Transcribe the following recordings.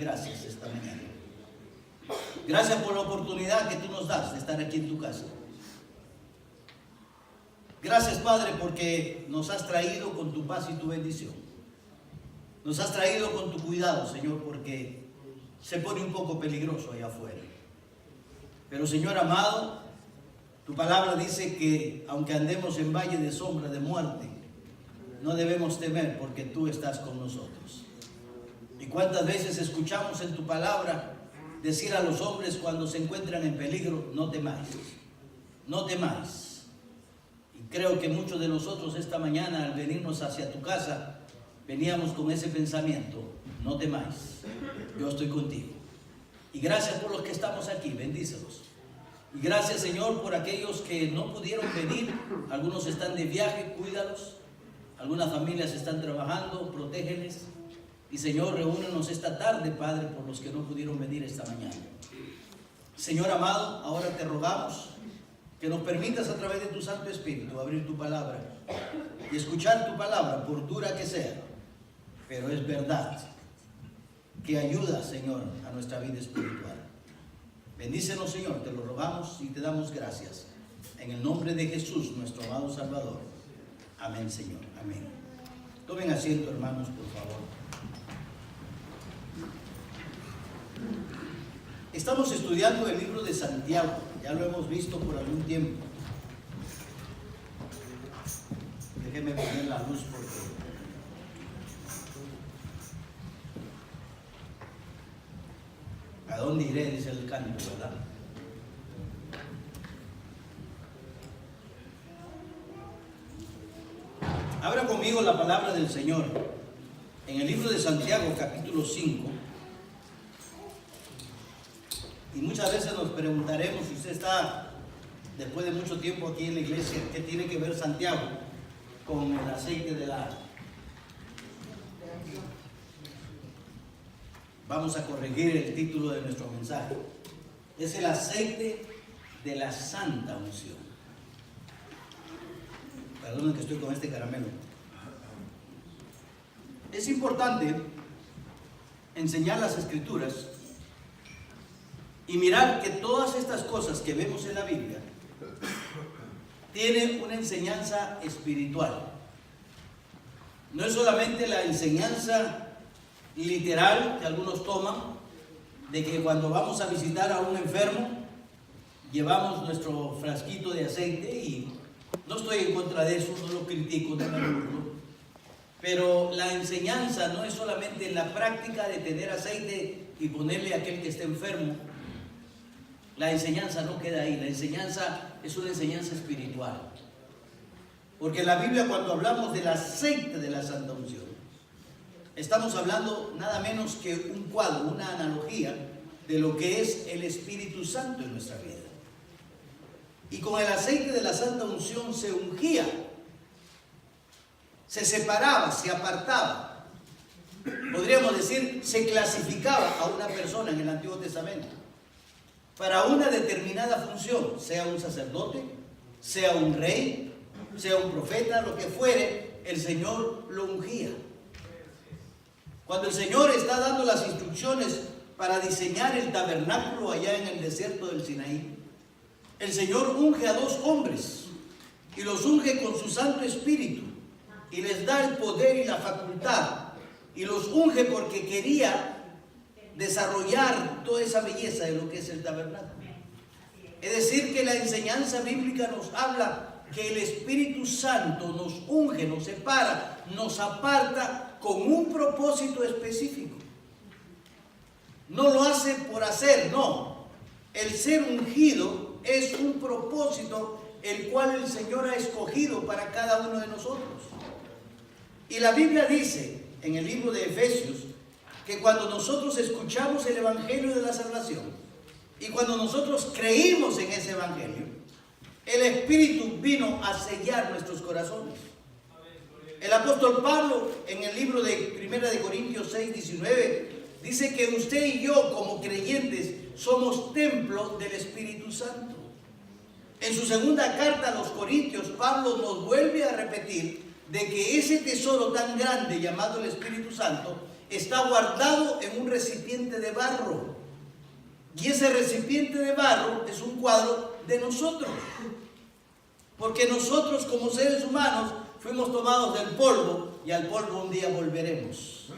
gracias esta mañana. Gracias por la oportunidad que tú nos das de estar aquí en tu casa. Gracias, Padre, porque nos has traído con tu paz y tu bendición. Nos has traído con tu cuidado, Señor, porque se pone un poco peligroso allá afuera. Pero, Señor amado, tu palabra dice que aunque andemos en valle de sombra de muerte, no debemos temer porque tú estás con nosotros. Y cuántas veces escuchamos en tu palabra decir a los hombres cuando se encuentran en peligro: no temáis, no temáis. Y creo que muchos de nosotros esta mañana, al venirnos hacia tu casa, veníamos con ese pensamiento: no temáis, yo estoy contigo. Y gracias por los que estamos aquí, bendícelos. Y gracias, Señor, por aquellos que no pudieron venir. Algunos están de viaje, cuídalos. Algunas familias están trabajando, protégeles. Y, Señor, reúnenos esta tarde, Padre, por los que no pudieron venir esta mañana. Señor amado, ahora te rogamos que nos permitas a través de tu Santo Espíritu abrir tu palabra y escuchar tu palabra, por dura que sea, pero es verdad que ayuda, Señor, a nuestra vida espiritual. Bendícenos, Señor, te lo rogamos y te damos gracias. En el nombre de Jesús, nuestro amado Salvador. Amén, Señor. Amén. Tomen asiento, hermanos, por favor. Estamos estudiando el libro de Santiago. Ya lo hemos visto por algún tiempo. Déjenme poner la luz porque... ¿a dónde iré?, dice el canto, ¿verdad? Abra conmigo la palabra del Señor en el libro de Santiago, capítulo 5. Y muchas veces nos preguntaremos, si usted está después de mucho tiempo aquí en la iglesia, ¿qué tiene que ver Santiago con el aceite de la... Vamos a corregir el título de nuestro mensaje. Es el aceite de la santa unción. Perdonen que estoy con este caramelo. Es importante enseñar las Escrituras y mirar que todas estas cosas que vemos en la Biblia tienen una enseñanza espiritual. No es solamente la enseñanza literal que algunos toman, de que cuando vamos a visitar a un enfermo llevamos nuestro frasquito de aceite, y no estoy en contra de eso, no lo critico, no me burlo, pero la enseñanza no es solamente en la práctica de tener aceite y ponerle a aquel que esté enfermo. La enseñanza no queda ahí, la enseñanza es una enseñanza espiritual. Porque en la Biblia, cuando hablamos del aceite de la santa unción, estamos hablando nada menos que un cuadro, una analogía de lo que es el Espíritu Santo en nuestra vida. Y con el aceite de la santa unción se ungía, se separaba, se apartaba. Podríamos decir, se clasificaba a una persona en el Antiguo Testamento para una determinada función, sea un sacerdote, sea un rey, sea un profeta, lo que fuere, el Señor lo ungía. Cuando el Señor está dando las instrucciones para diseñar el tabernáculo allá en el desierto del Sinaí, el Señor unge a dos hombres y los unge con su Santo Espíritu y les da el poder y la facultad, y los unge porque quería desarrollar toda esa belleza de lo que es el tabernáculo. Es decir, que la enseñanza bíblica nos habla que el Espíritu Santo nos unge, nos separa, nos aparta con un propósito específico. No lo hace por hacer, no. El ser ungido es un propósito el cual el Señor ha escogido para cada uno de nosotros. Y la Biblia dice en el libro de Efesios que cuando nosotros escuchamos el Evangelio de la salvación y cuando nosotros creímos en ese Evangelio, el Espíritu vino a sellar nuestros corazones. El apóstol Pablo en el libro de 1 Corintios 6, 19 dice que usted y yo como creyentes somos templo del Espíritu Santo. En su segunda carta a los Corintios, Pablo nos vuelve a repetir de que ese tesoro tan grande llamado el Espíritu Santo está guardado en un recipiente de barro. Y ese recipiente de barro es un cuadro de nosotros. Porque nosotros como seres humanos fuimos tomados del polvo y al polvo un día volveremos.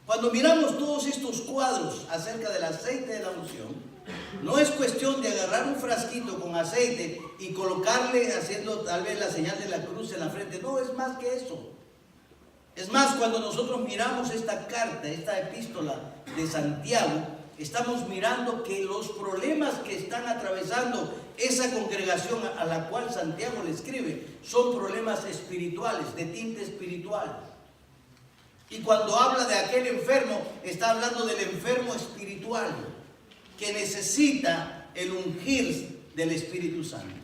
Cuando miramos todos estos cuadros acerca del aceite de la unción, no es cuestión de agarrar un frasquito con aceite y colocarle haciendo tal vez la señal de la cruz en la frente. No, es más que eso. Es más, cuando nosotros miramos esta carta, esta epístola de Santiago, estamos mirando que los problemas que están atravesando esa congregación a la cual Santiago le escribe son problemas espirituales, de tinte espiritual. Y cuando habla de aquel enfermo, está hablando del enfermo espiritual que necesita el ungir del Espíritu Santo.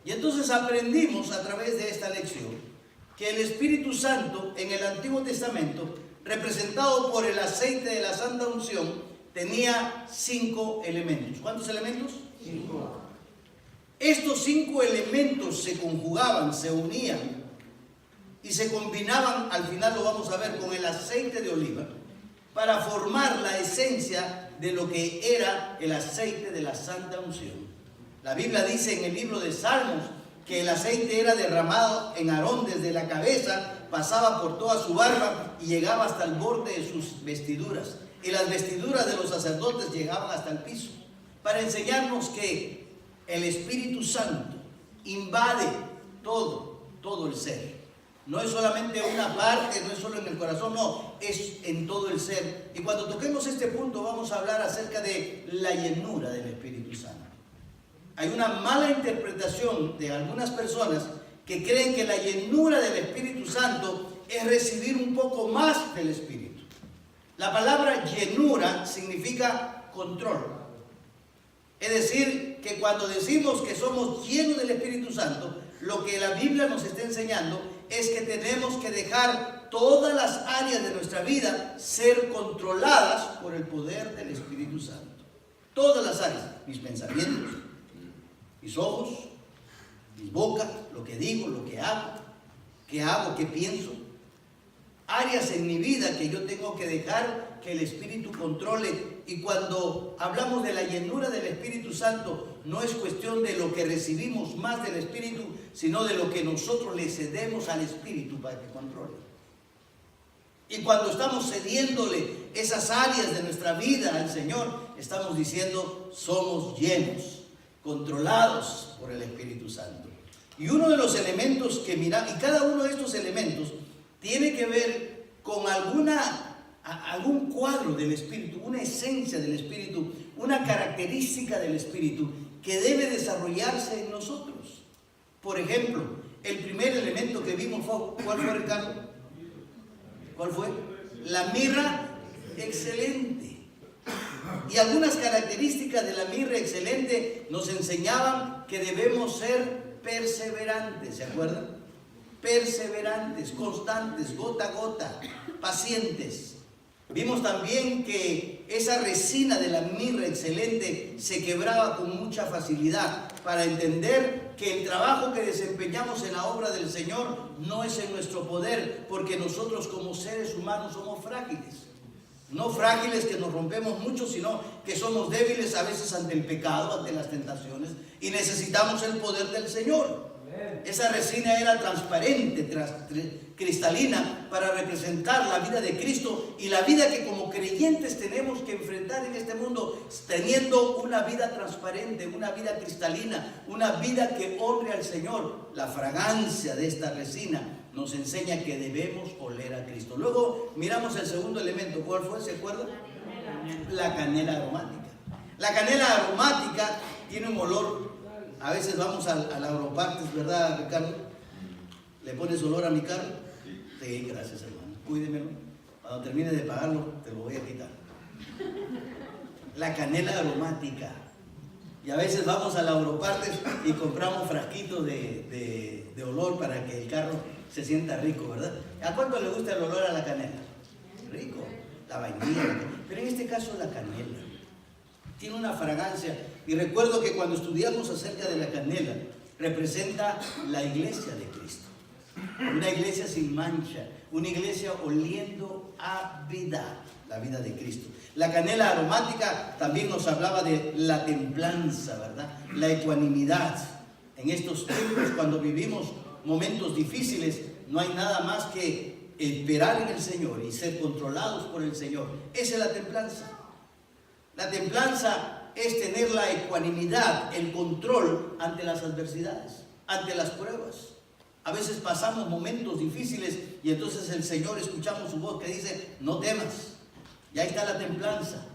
Y entonces aprendimos a través de esta lección que el Espíritu Santo en el Antiguo Testamento, representado por el aceite de la Santa Unción, tenía 5 elementos. ¿Cuántos elementos? 5. Estos 5 elementos se conjugaban, se unían y se combinaban, al final lo vamos a ver, con el aceite de oliva para formar la esencia de lo que era el aceite de la Santa Unción. La Biblia dice en el libro de Salmos que el aceite era derramado en Aarón desde la cabeza, pasaba por toda su barba y llegaba hasta el borde de sus vestiduras. Y las vestiduras de los sacerdotes llegaban hasta el piso, para enseñarnos que el Espíritu Santo invade todo el ser. No es solamente una parte, no es solo en el corazón, no, es en todo el ser. Y cuando toquemos este punto vamos a hablar acerca de la llenura del Espíritu Santo. Hay una mala interpretación de algunas personas que creen que la llenura del Espíritu Santo es recibir un poco más del Espíritu. La palabra llenura significa control. Es decir, que cuando decimos que somos llenos del Espíritu Santo, lo que la Biblia nos está enseñando es que tenemos que dejar todas las áreas de nuestra vida ser controladas por el poder del Espíritu Santo. Todas las áreas, mis pensamientos, mis ojos, mis bocas, lo que digo, lo que hago, qué pienso. Áreas en mi vida que yo tengo que dejar que el Espíritu controle. Y cuando hablamos de la llenura del Espíritu Santo, no es cuestión de lo que recibimos más del Espíritu, sino de lo que nosotros le cedemos al Espíritu para que controle. Y cuando estamos cediéndole esas áreas de nuestra vida al Señor, estamos diciendo, somos llenos, controlados por el Espíritu Santo. Y uno de los elementos que miramos, y cada uno de estos elementos tiene que ver con algún cuadro del Espíritu, una esencia del Espíritu, una característica del Espíritu que debe desarrollarse en nosotros. Por ejemplo, el primer elemento que vimos fue, ¿cuál fue, Ricardo? ¿Cuál fue? La mirra excelente. Y algunas características de la mirra excelente nos enseñaban que debemos ser perseverantes, ¿se acuerdan? Perseverantes, constantes, gota a gota, pacientes. Vimos también que esa resina de la mirra excelente se quebraba con mucha facilidad, para entender que el trabajo que desempeñamos en la obra del Señor no es en nuestro poder, porque nosotros como seres humanos somos frágiles. No frágiles que nos rompemos mucho, sino que somos débiles a veces ante el pecado, ante las tentaciones, y necesitamos el poder del Señor. Esa resina era transparente, cristalina, para representar la vida de Cristo y la vida que como creyentes tenemos que enfrentar en este mundo, teniendo una vida transparente, una vida cristalina, una vida que honre al Señor. La fragancia de esta resina nos enseña que debemos oler a Cristo. Luego miramos el segundo elemento. ¿Cuál fue? ¿Se acuerdan? La canela aromática. La canela aromática tiene un olor. A veces vamos al Agropartes, ¿verdad, Ricardo? ¿Le pones olor a mi carro? Sí, gracias, hermano. Cuídemelo. Cuando termine de pagarlo, te lo voy a quitar. La canela aromática. Y a veces vamos al Agropartes y compramos frasquitos de olor para que el carro se sienta rico, ¿verdad? ¿A cuánto le gusta el olor a la canela? Rico. La vainilla. Pero en este caso la canela tiene una fragancia. Y recuerdo que cuando estudiamos acerca de la canela, representa la iglesia de Cristo. una iglesia sin mancha, una iglesia oliendo a vida, la vida de Cristo. La canela aromática también nos hablaba de la templanza, ¿verdad? La ecuanimidad. En estos tiempos, cuando vivimos momentos difíciles, no hay nada más que esperar en el Señor y ser controlados por el Señor. Esa es la templanza. La templanza es tener la ecuanimidad, el control ante las adversidades, ante las pruebas. A veces pasamos momentos difíciles y entonces el Señor, escuchamos su voz que dice, no temas. Y ahí está la templanza,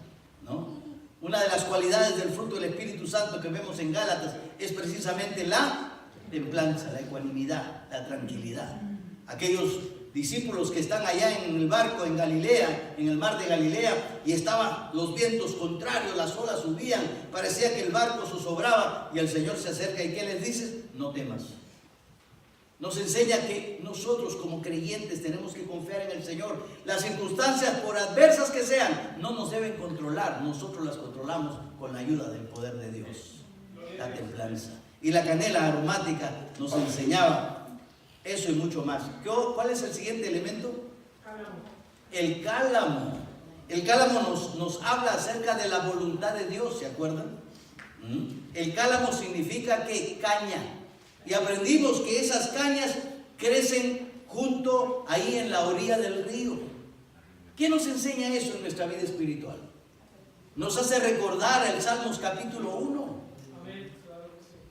¿no? Una de las cualidades del fruto del Espíritu Santo que vemos en Gálatas es precisamente la templanza, la ecuanimidad, la tranquilidad. Aquellos discípulos que están allá en el barco en Galilea, en el mar de Galilea, y estaban los vientos contrarios, las olas subían, parecía que el barco zozobraba, y el Señor se acerca y ¿qué les dice? No temas. Nos enseña que nosotros como creyentes tenemos que confiar en el Señor. Las circunstancias, por adversas que sean, no nos deben controlar. Nosotros las controlamos con la ayuda del poder de Dios. La templanza. Y la canela aromática nos enseñaba eso y mucho más. ¿Cuál es el siguiente elemento? El cálamo. El cálamo nos habla acerca de la voluntad de Dios, ¿se acuerdan? El cálamo significa que caña. Y aprendimos que esas cañas crecen junto ahí en la orilla del río. ¿Qué nos enseña eso en nuestra vida espiritual? Nos hace recordar el Salmos capítulo 1.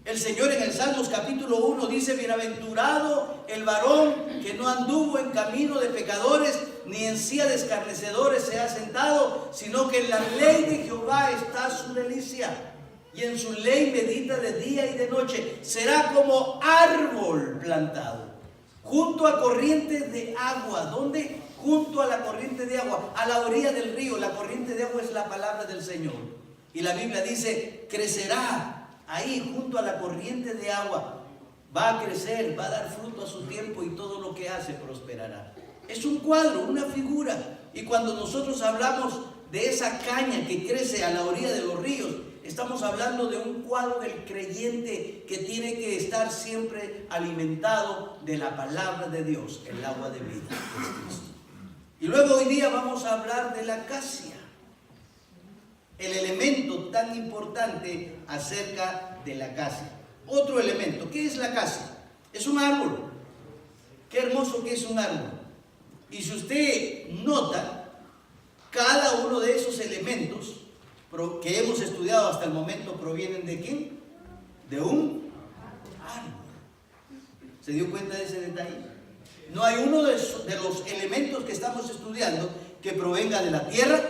El Señor en el Salmos capítulo 1 dice, bienaventurado el varón que no anduvo en camino de pecadores, ni en silla de escarnecedores se ha sentado, sino que en la ley de Jehová está su delicia. Y en su ley medita de día y de noche. Será como árbol plantado junto a corrientes de agua. ¿Dónde? Junto a la corriente de agua, a la orilla del río. La corriente de agua es la palabra del Señor. Y la Biblia dice, crecerá ahí junto a la corriente de agua. Va a crecer, va a dar fruto a su tiempo y todo lo que hace prosperará. Es un cuadro, una figura. Y cuando nosotros hablamos de esa caña que crece a la orilla de los ríos, estamos hablando de un cuadro del creyente que tiene que estar siempre alimentado de la palabra de Dios, el agua de vida, que es Cristo. Y luego hoy día vamos a hablar de la acacia, el elemento tan importante acerca de la acacia. Otro elemento, ¿qué es la acacia? Es un árbol. Qué hermoso que es un árbol. Y si usted nota, cada uno de esos elementos que hemos estudiado hasta el momento provienen ¿de quién? De un árbol. ¿Se dio cuenta de ese detalle? No hay uno de los elementos que estamos estudiando que provenga de la tierra,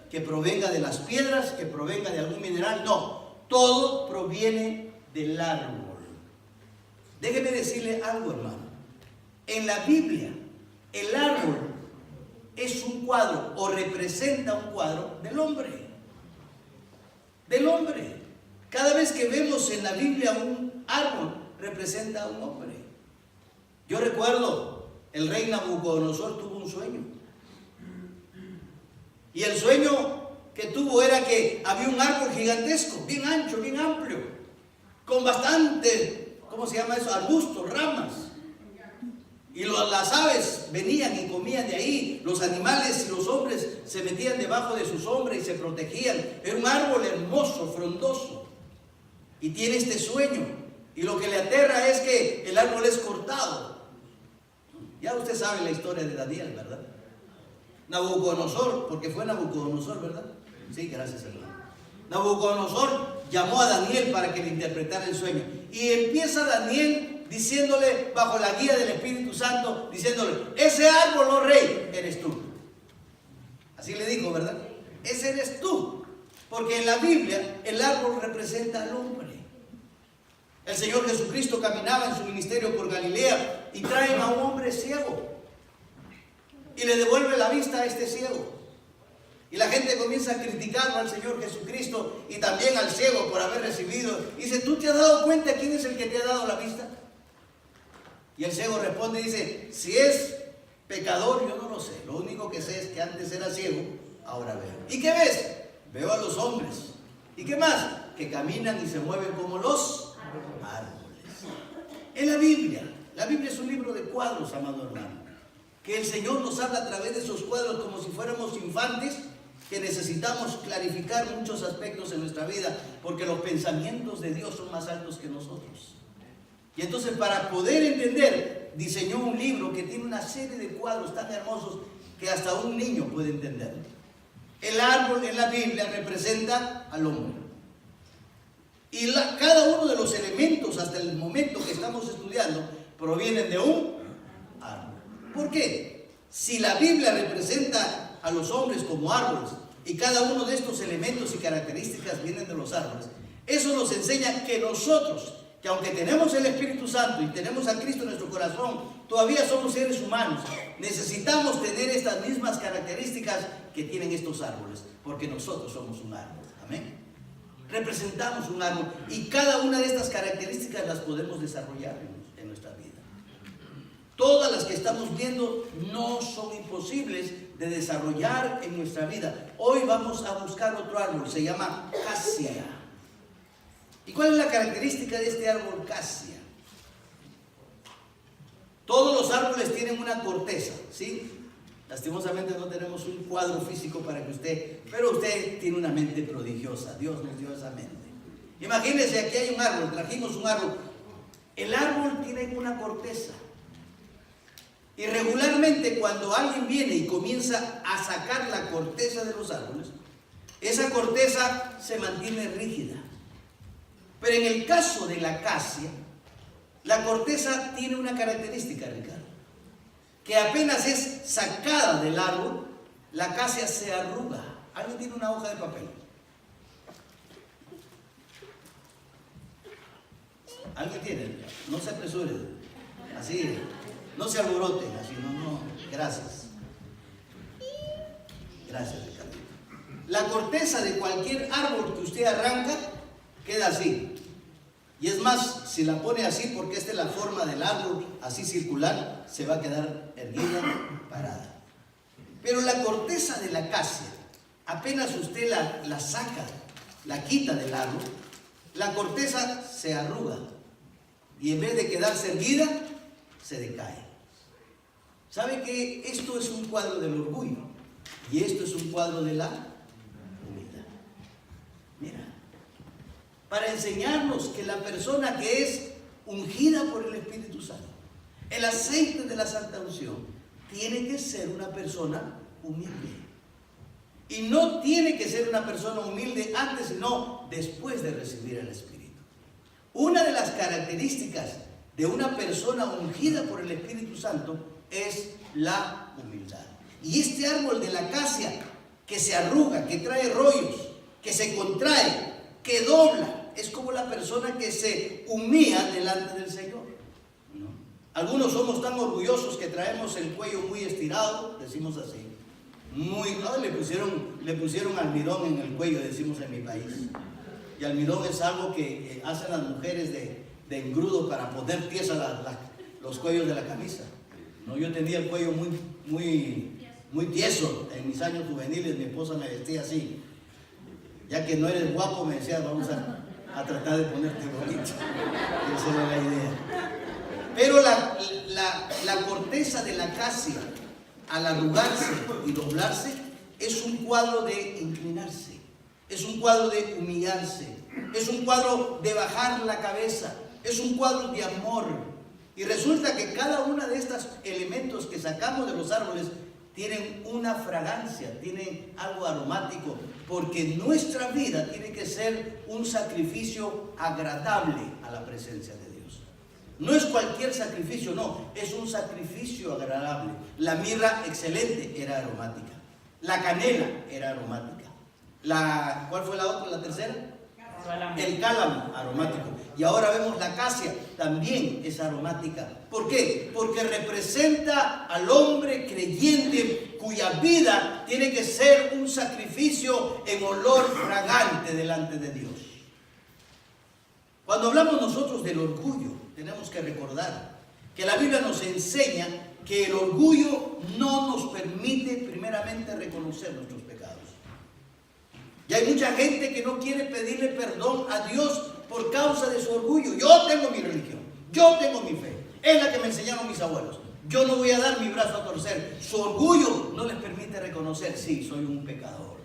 que provenga de las piedras, que provenga de algún mineral. No, todo proviene del árbol. Déjeme decirle algo, hermano. En la Biblia, el árbol es un cuadro o representa un cuadro del hombre. Del hombre. Cada vez que vemos en la Biblia un árbol, representa a un hombre. Yo recuerdo, el rey Nabucodonosor tuvo un sueño. Y el sueño que tuvo era que había un árbol gigantesco, bien ancho, bien amplio, con bastante, ¿cómo se llama eso? Arbustos, ramas. Y las aves venían y comían de ahí, los animales y los hombres se metían debajo de su sombra y se protegían. Era un árbol hermoso, frondoso. Y tiene este sueño. Y lo que le aterra es que el árbol es cortado. Ya usted sabe la historia de Daniel, ¿verdad? Nabucodonosor, porque fue Nabucodonosor, ¿verdad? Sí, gracias, hermano. Nabucodonosor llamó a Daniel para que le interpretara el sueño. Y empieza Daniel diciéndole, bajo la guía del Espíritu Santo, diciéndole, ese árbol, oh rey, eres tú. Así le dijo, ¿verdad? Ese eres tú. Porque en la Biblia el árbol representa al hombre. El Señor Jesucristo caminaba en su ministerio por Galilea y traen a un hombre ciego. Y le devuelve la vista a este ciego. Y la gente comienza a criticarlo al Señor Jesucristo y también al ciego por haber recibido. Y dice, ¿tú te has dado cuenta quién es el que te ha dado la vista? Y el ciego responde y dice, si es pecador, yo no lo sé. Lo único que sé es que antes era ciego, ahora veo. ¿Y qué ves? Veo a los hombres. ¿Y qué más? Que caminan y se mueven como los árboles. En la Biblia, La Biblia es un libro de cuadros, amado hermano, que el Señor nos habla a través de esos cuadros como si fuéramos infantes, que necesitamos clarificar muchos aspectos en nuestra vida, porque los pensamientos de Dios son más altos que nosotros. Y entonces, para poder entender, diseñó un libro que tiene una serie de cuadros tan hermosos que hasta un niño puede entender. El árbol en la Biblia representa al hombre. Y cada uno de los elementos hasta el momento que estamos estudiando provienen de un árbol. ¿Por qué? Si la Biblia representa a los hombres como árboles y cada uno de estos elementos y características vienen de los árboles, eso nos enseña que nosotros, que aunque tenemos el Espíritu Santo y tenemos a Cristo en nuestro corazón, todavía somos seres humanos. Necesitamos tener estas mismas características que tienen estos árboles, porque nosotros somos un árbol. Amén. Representamos un árbol y cada una de estas características las podemos desarrollar en nuestra vida. Todas las que estamos viendo no son imposibles de desarrollar en nuestra vida. Hoy vamos a buscar otro árbol, se llama casia. ¿Y cuál es la característica de este árbol casia? Todos los árboles tienen una corteza, ¿sí? Lastimosamente no tenemos un cuadro físico para que usted, pero usted tiene una mente prodigiosa. Dios nos dio esa mente. Imagínense, aquí hay un árbol, trajimos un árbol. El árbol tiene una corteza. Y regularmente cuando alguien viene y comienza a sacar la corteza de los árboles, esa corteza se mantiene rígida. Pero en el caso de la acacia, la corteza tiene una característica, Ricardo, que apenas es sacada del árbol, la acacia se arruga. ¿Alguien tiene una hoja de papel? ¿Alguien tiene? No se apresuren, así, no se alboroten, así, no, gracias. Gracias, Ricardo. La corteza de cualquier árbol que usted arranca queda así. Y es más, si la pone así, porque esta es la forma del árbol, así circular, se va a quedar erguida, parada. Pero la corteza de la acacia, apenas usted la saca, la quita del árbol, la corteza se arruga. Y en vez de quedarse erguida, se decae. ¿Sabe que esto es un cuadro del orgullo? Y esto es un cuadro de la humildad. Mira. Para enseñarnos que la persona que es ungida por el Espíritu Santo, el aceite de la santa unción, tiene que ser una persona humilde. Y no tiene que ser una persona humilde antes, sino después de recibir el Espíritu. Una de las características de una persona ungida por el Espíritu Santo es la humildad. Y este árbol de la acacia, que se arruga, que trae rollos, que se contrae, que dobla, es como la persona que se humilla delante del Señor, ¿no? Algunos somos tan orgullosos que traemos el cuello muy estirado, decimos así. Le pusieron almidón en el cuello, decimos en mi país. Y almidón es algo que hacen las mujeres de engrudo para poner tiesa los cuellos de la camisa, ¿no? Yo tenía el cuello muy tieso en mis años juveniles. Mi esposa me vestía así. Ya que no eres guapo, me decía, vamos a tratar de ponerte bonito. Esa era la idea. Pero la corteza de la acacia, al arrugarse y doblarse, es un cuadro de inclinarse, es un cuadro de humillarse, es un cuadro de bajar la cabeza, es un cuadro de amor. Y resulta que cada uno de estos elementos que sacamos de los árboles tienen una fragancia, tienen algo aromático, porque nuestra vida tiene que ser un sacrificio agradable a la presencia de Dios. No es cualquier sacrificio, no, es un sacrificio agradable. La mirra, excelente, era aromática. La canela era aromática. ¿Cuál fue la otra, la tercera? El cálamo, aromático. Y ahora vemos la acacia, también es aromática. ¿Por qué? Porque representa al hombre creyente cuya vida tiene que ser un sacrificio en olor fragante delante de Dios. Cuando hablamos nosotros del orgullo, tenemos que recordar que la Biblia nos enseña que el orgullo no nos permite primeramente reconocer nuestros pecados. Y hay mucha gente que no quiere pedirle perdón a Dios por causa de su orgullo. Yo tengo mi religión, yo tengo mi fe. Es la que me enseñaron mis abuelos. Yo no voy a dar mi brazo a torcer. Su orgullo no les permite reconocer, sí, soy un pecador.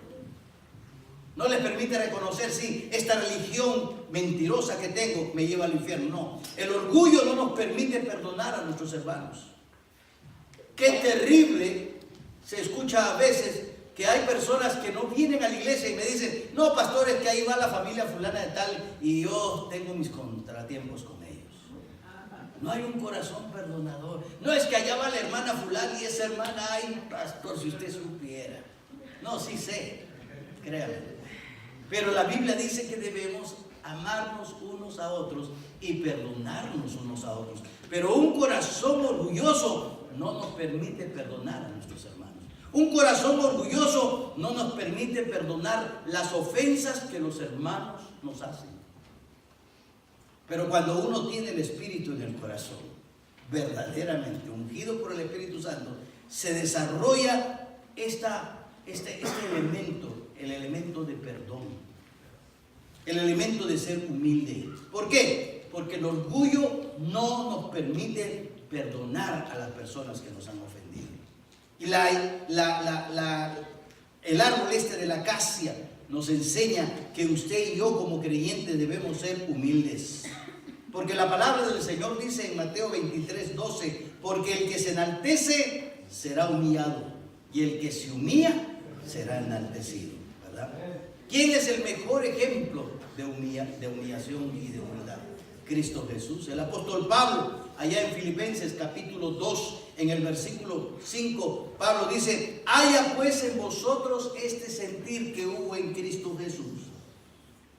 No les permite reconocer, sí, esta religión mentirosa que tengo me lleva al infierno. No, el orgullo no nos permite perdonar a nuestros hermanos. Qué terrible se escucha a veces que hay personas que no vienen a la iglesia y me dicen, no, pastor, es que ahí va la familia fulana de tal y yo tengo mis contratiempos con ellos. No hay un corazón perdonador. No es que allá va la hermana fulana y esa hermana, ay, pastor, si usted supiera. No, sí sé, créame. Pero la Biblia dice que debemos amarnos unos a otros y perdonarnos unos a otros. Pero un corazón orgulloso no nos permite perdonar a nuestros hermanos. Un corazón orgulloso no nos permite perdonar las ofensas que los hermanos nos hacen. Pero cuando uno tiene el Espíritu en el corazón, verdaderamente ungido por el Espíritu Santo, se desarrolla este elemento, el elemento de perdón, el elemento de ser humilde. ¿Por qué? Porque el orgullo no nos permite perdonar a las personas que nos han ofendido. Y el árbol de la acacia nos enseña que usted y yo como creyentes debemos ser humildes. Porque la palabra del Señor dice en Mateo 23:12, porque el que se enaltece será humillado y el que se humilla será enaltecido, ¿verdad? ¿Quién es el mejor ejemplo de humillación y de humildad? Cristo Jesús. El apóstol Pablo, allá en Filipenses capítulo 2, en el versículo 5, Pablo dice, haya pues en vosotros este sentir que hubo en Cristo Jesús,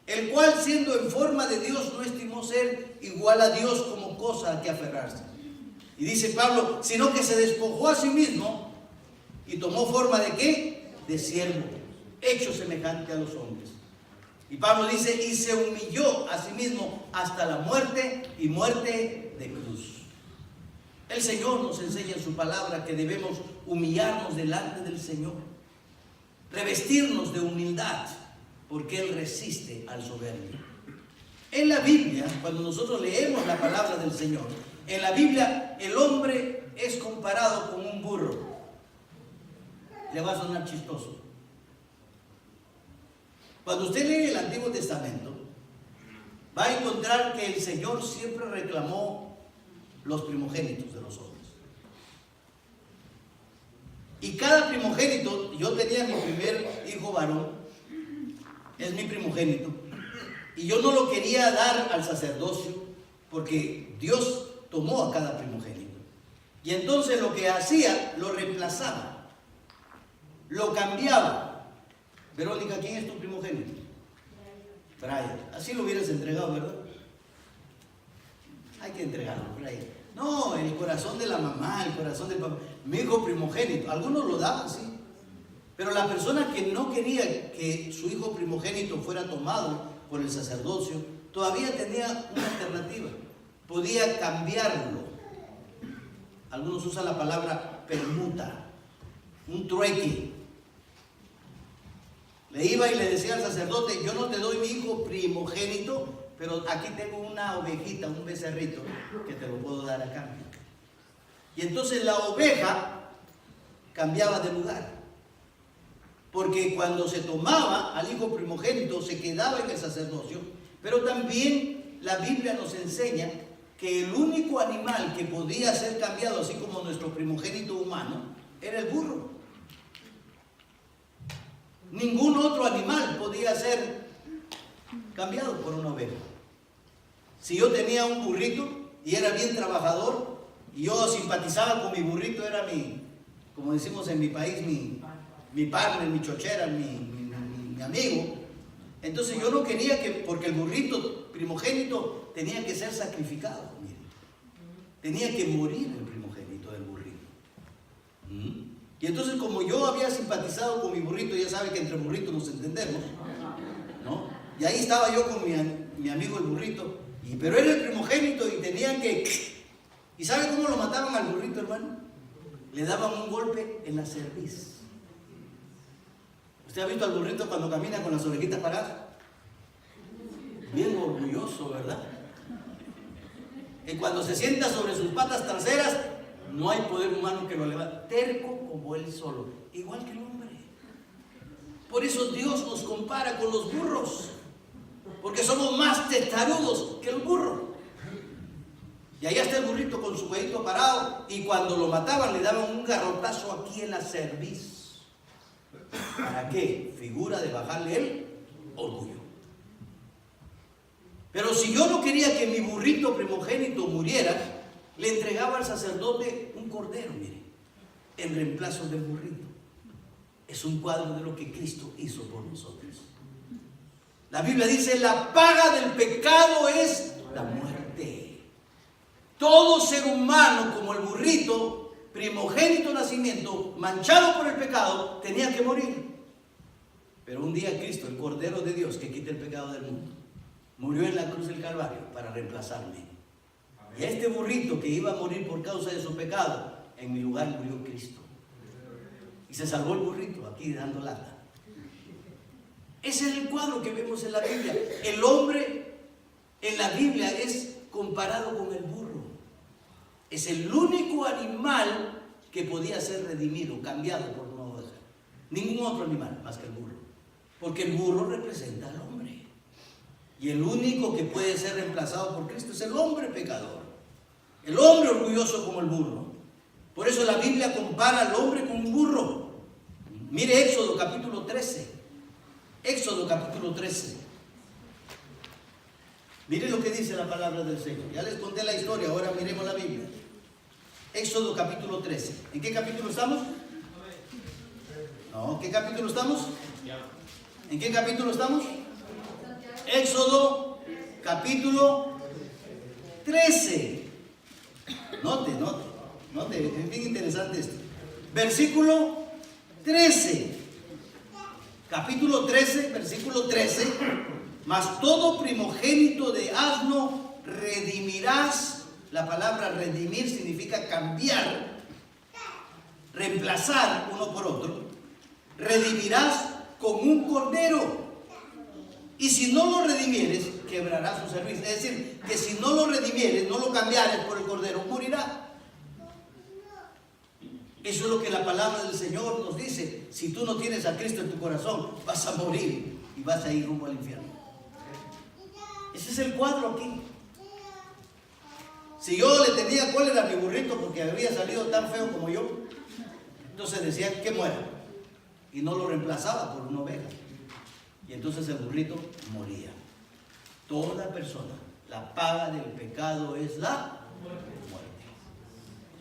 el cual siendo en forma de Dios no estimó ser igual a Dios como cosa a que aferrarse. Y dice Pablo, sino que se despojó a sí mismo y tomó forma de ¿qué? De siervo, hecho semejante a los hombres. Y Pablo dice, y se humilló a sí mismo hasta la muerte y muerte de cruz. El Señor nos enseña en su palabra que debemos humillarnos delante del Señor, revestirnos de humildad, porque Él resiste al soberbio. En la Biblia, cuando nosotros leemos la palabra del Señor, en la Biblia el hombre es comparado con un burro. Le va a sonar chistoso. Cuando usted lee el Antiguo Testamento, va a encontrar que el Señor siempre reclamó los primogénitos de los hombres. Y cada primogénito, yo tenía mi primer hijo varón, es mi primogénito, y yo no lo quería dar al sacerdocio porque Dios tomó a cada primogénito. Y entonces lo que hacía, lo reemplazaba, lo cambiaba. Verónica, ¿quién es tu primogénito? Brian. Así lo hubieras entregado, ¿verdad? Hay que entregarlo, Brian. No, el corazón de la mamá, el corazón del papá. Mi hijo primogénito. Algunos lo daban, sí. Pero la persona que no quería que su hijo primogénito fuera tomado por el sacerdocio, todavía tenía una alternativa. Podía cambiarlo. Algunos usan la palabra permuta, un trueque. Le iba y le decía al sacerdote, yo no te doy mi hijo primogénito, pero aquí tengo una ovejita, un becerrito, que te lo puedo dar a cambio. Y entonces la oveja cambiaba de lugar. Porque cuando se tomaba al hijo primogénito se quedaba en el sacerdocio, pero también la Biblia nos enseña que el único animal que podía ser cambiado, así como nuestro primogénito humano, era el burro. Ningún otro animal podía ser cambiado por una oveja. Si yo tenía un burrito y era bien trabajador, y yo simpatizaba con mi burrito, era mi, como decimos en mi país, mi partner, mi chochera, mi amigo. Entonces yo no quería que, porque el burrito primogénito tenía que ser sacrificado. Mire. Tenía que morir el primogénito del burrito. Y entonces como yo había simpatizado con mi burrito, ya sabe que entre burritos nos entendemos, ¿no? Y ahí estaba yo con mi amigo el burrito, pero era el primogénito y tenían que... ¿Y sabe cómo lo mataban al burrito, hermano? Le daban un golpe en la cerviz. ¿Usted ha visto al burrito cuando camina con las orejitas paradas? Bien orgulloso, ¿verdad? Y cuando se sienta sobre sus patas traseras, no hay poder humano que lo levante. Terco como él solo, igual que el hombre. Por eso Dios nos compara con los burros, porque somos más testarudos que el burro. Y allá está el burrito con su cuellito parado, y cuando lo mataban le daban un garrotazo aquí en la cerviz. ¿Para qué? Figura de bajarle el orgullo. Pero si yo no quería que mi burrito primogénito muriera, le entregaba al sacerdote un cordero, mire, en reemplazo del burrito. Es un cuadro de lo que Cristo hizo por nosotros. La Biblia dice, la paga del pecado es la muerte. Todo ser humano, como el burrito, primogénito nacimiento, manchado por el pecado, tenía que morir. Pero un día Cristo, el Cordero de Dios que quita el pecado del mundo, murió en la cruz del Calvario para reemplazarme. Y a este burrito que iba a morir por causa de su pecado, en mi lugar murió Cristo. Y se salvó el burrito aquí dando lata. Ese es el cuadro que vemos en la Biblia. El hombre en la Biblia es comparado con el burro. Es el único animal que podía ser redimido, cambiado por una oveja. Ningún otro animal más que el burro. Porque el burro representa al hombre. Y el único que puede ser reemplazado por Cristo es el hombre pecador. El hombre orgulloso como el burro. Por eso la Biblia compara al hombre con un burro. Mire Éxodo capítulo 13. Éxodo capítulo 13. Mire lo que dice la palabra del Señor. Ya les conté la historia, ahora miremos la Biblia. Éxodo capítulo 13. ¿En qué capítulo estamos? No, ¿en qué capítulo estamos? ¿En qué capítulo estamos? Éxodo capítulo 13. Note, es bien interesante esto. Versículo 13. Capítulo 13, versículo 13. Mas todo primogénito de asno redimirás. La palabra redimir significa cambiar, reemplazar uno por otro. Redimirás con un cordero. Y si no lo redimieres, quebrará su servicio. Es decir, que si no lo redimieres, no lo cambiares por el cordero, morirá. Eso es lo que la palabra del Señor nos dice. Si tú no tienes a Cristo en tu corazón, vas a morir y vas a ir rumbo al infierno. Ese es el cuadro aquí. Si yo le tenía cólera a mi burrito porque había salido tan feo como yo, entonces decía que muera. Y no lo reemplazaba por una oveja. Y entonces el burrito moría. Toda persona, la paga del pecado es la muerte.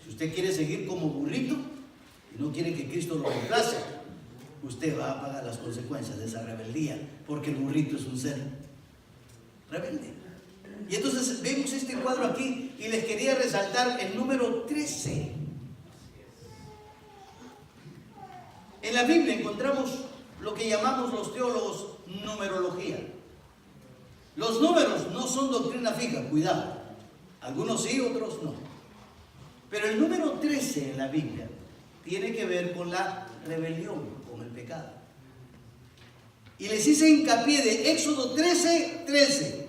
Si usted quiere seguir como burrito y no quiere que Cristo lo reemplace, usted va a pagar las consecuencias de esa rebeldía, porque el burrito es un ser rebelde. Y entonces vemos este cuadro aquí y les quería resaltar el número 13. En la Biblia encontramos lo que llamamos los teólogos numerología. Los números no son doctrina fija, cuidado. Algunos sí, otros no. Pero el número 13 en la Biblia tiene que ver con la rebelión, con el pecado. Y les hice hincapié de Éxodo 13, 13.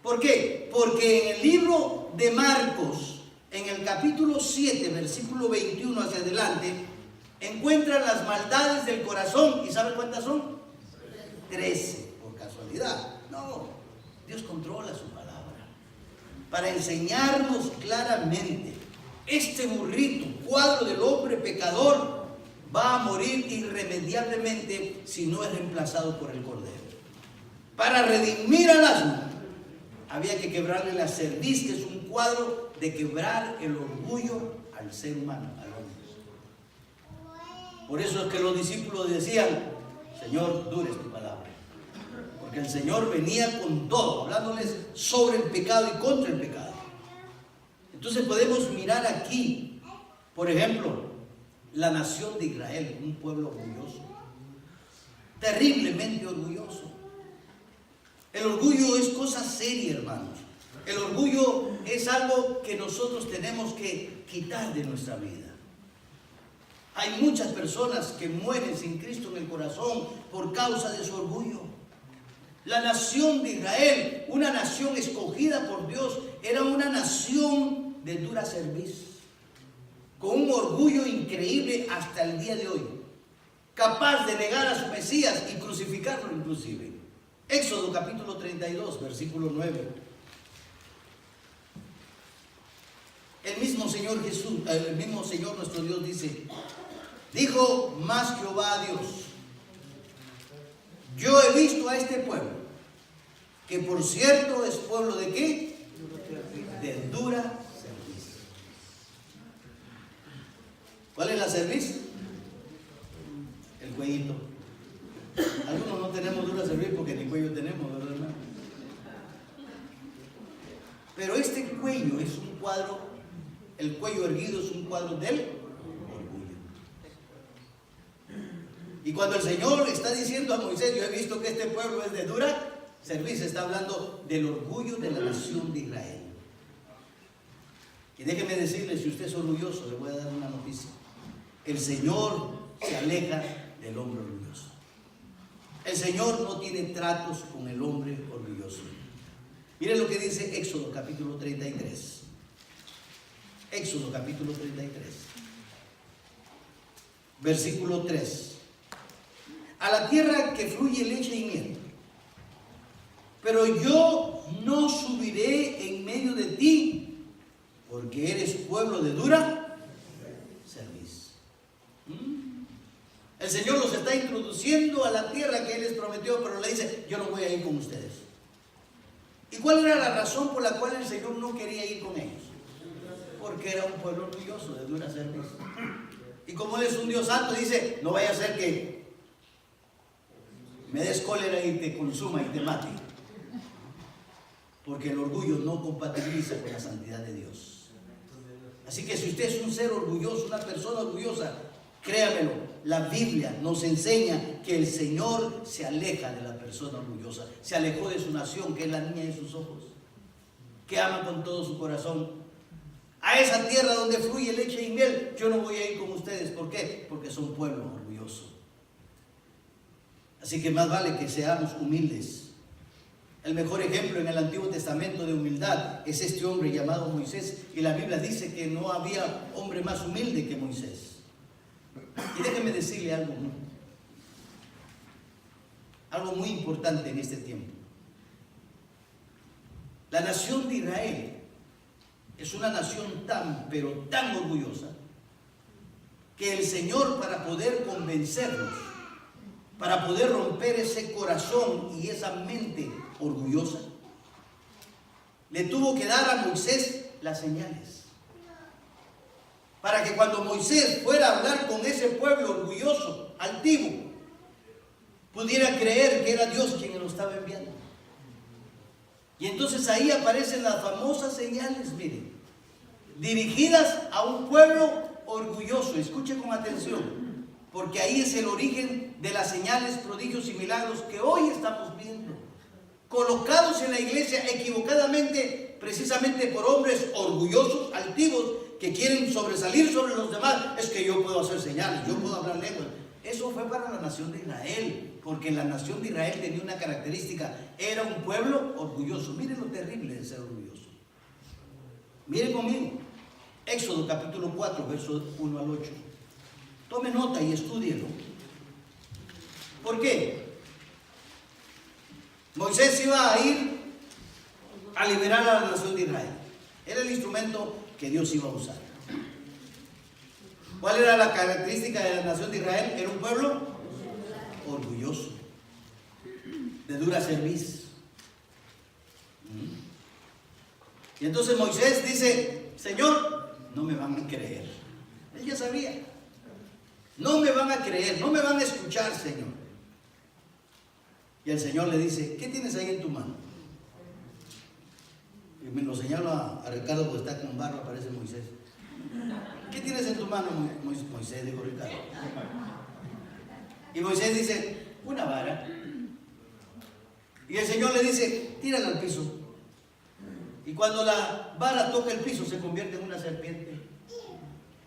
¿Por qué? Porque en el libro de Marcos, en el capítulo 7, versículo 21 hacia adelante, encuentran las maldades del corazón. ¿Y saben cuántas son? 13, por casualidad. No, Dios controla su palabra para enseñarnos claramente. Este burrito, cuadro del hombre pecador, va a morir irremediablemente si no es reemplazado por el cordero. Para redimir al asno, había que quebrarle la cerviz, que es un cuadro de quebrar el orgullo al ser humano, al hombre. Por eso es que los discípulos decían: Señor, dure tu palabra. Porque el Señor venía con todo, hablándoles sobre el pecado y contra el pecado. Entonces podemos mirar aquí, por ejemplo, la nación de Israel, un pueblo orgulloso, terriblemente orgulloso. El orgullo es cosa seria, hermanos. El orgullo es algo que nosotros tenemos que quitar de nuestra vida. Hay muchas personas que mueren sin Cristo en el corazón por causa de su orgullo. La nación de Israel, una nación escogida por Dios, era una nación de dura cerviz, con un orgullo increíble hasta el día de hoy, capaz de negar a su Mesías y crucificarlo inclusive. Éxodo capítulo 32, versículo 9. El mismo Señor Jesús, el mismo Señor nuestro Dios dice: dijo más Jehová a Dios: yo he visto a este pueblo, que por cierto es pueblo de ¿qué? De dura cerviz. ¿Cuál es la cerviz? El cuellito. Algunos no tenemos dura cerviz porque ni cuello tenemos, ¿verdad, hermano? Pero este cuello es un cuadro, el cuello erguido es un cuadro del orgullo. Y cuando el Señor está diciendo a Moisés: yo he visto que este pueblo es de dura cerviz, está hablando del orgullo de la nación de Israel. Y déjeme decirle, si usted es orgulloso, le voy a dar una noticia: el Señor se aleja del hombre orgulloso. El Señor no tiene tratos con el hombre orgulloso. Miren lo que dice Éxodo capítulo 33. Éxodo capítulo 33, versículo 3. A la tierra que fluye leche y miel, pero yo no subiré en medio de ti, porque eres pueblo de dura cerviz. El Señor los está introduciendo a la tierra que Él les prometió, pero le dice: yo no voy a ir con ustedes. ¿Y cuál era la razón por la cual el Señor no quería ir con ellos? Porque era un pueblo orgulloso, de dura cerviz. Y como Él es un Dios santo, dice: no vaya a ser que me des cólera y te consuma y te mate. Porque el orgullo no compatibiliza con la santidad de Dios. Así que si usted es un ser orgulloso, una persona orgullosa, créamelo, la Biblia nos enseña que el Señor se aleja de la persona orgullosa. Se alejó de su nación, que es la niña de sus ojos, que ama con todo su corazón. A esa tierra donde fluye leche y miel, yo no voy a ir con ustedes. ¿Por qué? Porque son pueblo orgulloso. Así que más vale que seamos humildes. El mejor ejemplo en el Antiguo Testamento de humildad es este hombre llamado Moisés. Y la Biblia dice que no había hombre más humilde que Moisés. Y déjeme decirle algo muy importante en este tiempo. La nación de Israel es una nación tan, pero tan orgullosa, que el Señor, para poder convencerlos, para poder romper ese corazón y esa mente orgullosa, le tuvo que dar a Moisés las señales, para que cuando Moisés fuera a hablar con ese pueblo orgulloso, altivo, pudiera creer que era Dios quien lo estaba enviando. Y entonces ahí aparecen las famosas señales, miren, dirigidas a un pueblo orgulloso. Escuche con atención, porque ahí es el origen de las señales, prodigios y milagros que hoy estamos viendo, colocados en la iglesia equivocadamente, precisamente por hombres orgullosos, altivos, que quieren sobresalir sobre los demás. Es que yo puedo hacer señales, yo puedo hablar lenguas. Eso fue para la nación de Israel, porque la nación de Israel tenía una característica: era un pueblo orgulloso. Miren lo terrible de ser orgulloso. Miren conmigo, Éxodo capítulo 4, versos 1 al 8. Tome nota y estúdielo. ¿Por qué? Moisés iba a ir a liberar a la nación de Israel. Era el instrumento que Dios iba a usar. ¿Cuál era la característica de la nación de Israel? Era un pueblo orgulloso, de dura cerviz. Y entonces Moisés dice: Señor, no me van a creer. Él ya sabía. No me van a creer, no me van a escuchar, Señor. Y el Señor le dice: ¿qué tienes ahí en tu mano? Y me lo señala a Ricardo, porque está con barba, parece Moisés. ¿Qué tienes en tu mano, Moisés? Dijo Ricardo. Y Moisés dice: una vara. Y el Señor le dice: tírala al piso. Y cuando la vara toca el piso, se convierte en una serpiente.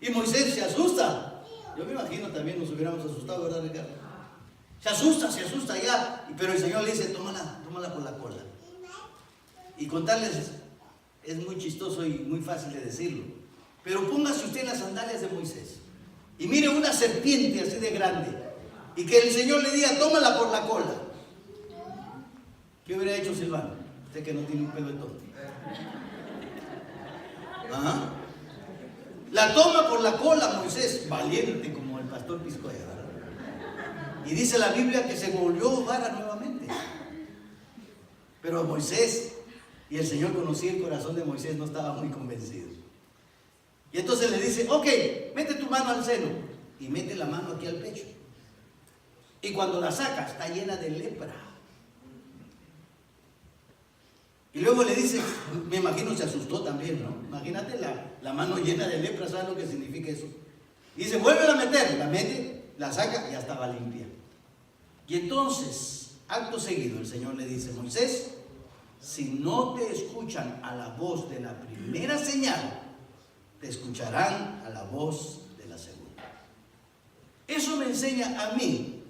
Y Moisés se asusta. Yo me imagino también nos hubiéramos asustado, ¿verdad, Ricardo? Se asusta ya, pero el Señor le dice, tómala por la cola. Y contarles es muy chistoso y muy fácil de decirlo, pero póngase usted en las sandalias de Moisés y mire una serpiente así de grande y que el Señor le diga, tómala por la cola. ¿Qué hubiera hecho Silvano? Usted que no tiene un pelo de tonto. ¿Ah? La toma por la cola Moisés, valiente como el pastor Piscoya, ¿verdad? Y dice la Biblia que se volvió vara nuevamente. Pero Moisés, y el Señor conocía el corazón de Moisés, no estaba muy convencido. Y entonces le dice, ok, mete tu mano al seno y mete la mano aquí al pecho. Y cuando la saca está llena de lepra. Y luego le dice, me imagino se asustó también, ¿no? Imagínate la mano llena de lepra, ¿sabes lo que significa eso? Y dice, vuelve a meter, la mete, la saca y ya estaba limpia. Y entonces, acto seguido, el Señor le dice, Moisés, si no te escuchan a la voz de la primera señal, te escucharán a la voz de la segunda. Eso me enseña a mí,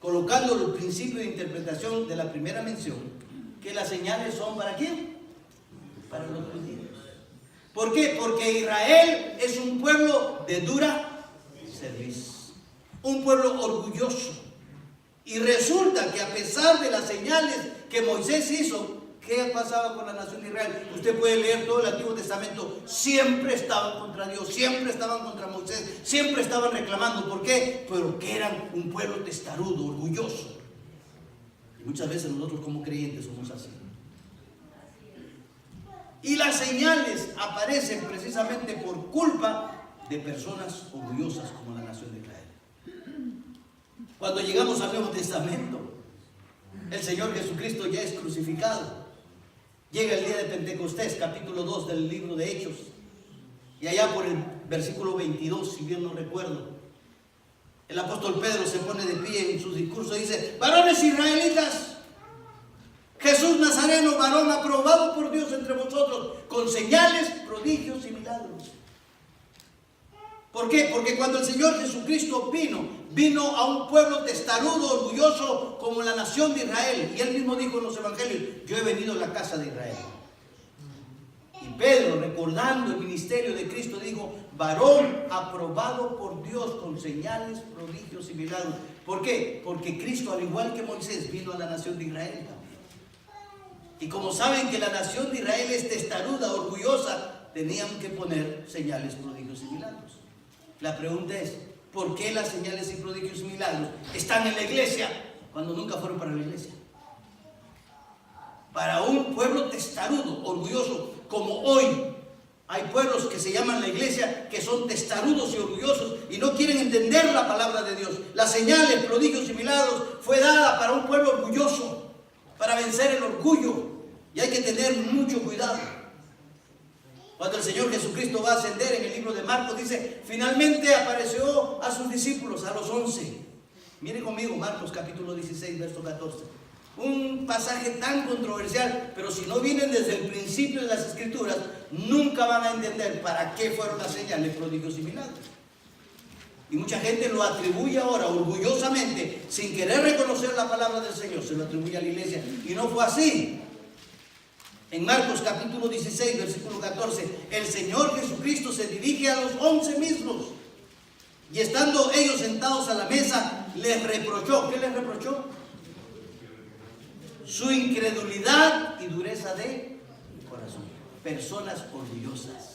colocando el principio de interpretación de la primera mención, que las señales son ¿para quién? Para los judíos. ¿Por qué? Porque Israel es un pueblo de dura cerviz, un pueblo orgulloso. Y resulta que a pesar de las señales que Moisés hizo, ¿qué pasaba con la nación de Israel? Usted puede leer todo el Antiguo Testamento, siempre estaban contra Dios, siempre estaban contra Moisés, siempre estaban reclamando. ¿Por qué? Porque eran un pueblo testarudo, orgulloso. Y muchas veces nosotros como creyentes somos así. Y las señales aparecen precisamente por culpa de personas orgullosas como la nación de Israel. Cuando llegamos al Nuevo Testamento, el Señor Jesucristo ya es crucificado. Llega el día de Pentecostés, capítulo 2 del libro de Hechos. Y allá por el versículo 22, si bien no recuerdo, el apóstol Pedro se pone de pie en su discurso y dice, varones israelitas, Jesús Nazareno, varón aprobado por Dios entre vosotros, con señales, prodigios y milagros. ¿Por qué? Porque cuando el Señor Jesucristo vino a un pueblo testarudo, orgulloso, como la nación de Israel. Y él mismo dijo en los evangelios, yo he venido a la casa de Israel. Y Pedro, recordando el ministerio de Cristo, dijo, varón aprobado por Dios con señales, prodigios y milagros. ¿Por qué? Porque Cristo, al igual que Moisés, vino a la nación de Israel también. Y como saben que la nación de Israel es testaruda, orgullosa, tenían que poner señales, prodigios y milagros. La pregunta es, ¿por qué las señales y prodigios y milagros están en la iglesia cuando nunca fueron para la iglesia? Para un pueblo testarudo, orgulloso, como hoy hay pueblos que se llaman la iglesia, que son testarudos y orgullosos y no quieren entender la palabra de Dios. Las señales, prodigios y milagros fue dada para un pueblo orgulloso, para vencer el orgullo. Y hay que tener mucho cuidado. Cuando el Señor Jesucristo va a ascender, en el libro de Marcos dice, finalmente apareció a sus discípulos, a los 11. Miren conmigo Marcos capítulo 16, verso 14. Un pasaje tan controversial, pero si no vienen desde el principio de las Escrituras, nunca van a entender para qué fueron las señales, prodigios y milagros. Y mucha gente lo atribuye ahora orgullosamente, sin querer reconocer la palabra del Señor, se lo atribuye a la iglesia. Y no fue así. En Marcos capítulo 16, versículo 14, el Señor Jesucristo se dirige a los 11 mismos. Y estando ellos sentados a la mesa, les reprochó. ¿Qué les reprochó? Su incredulidad y dureza de corazón. Personas orgullosas.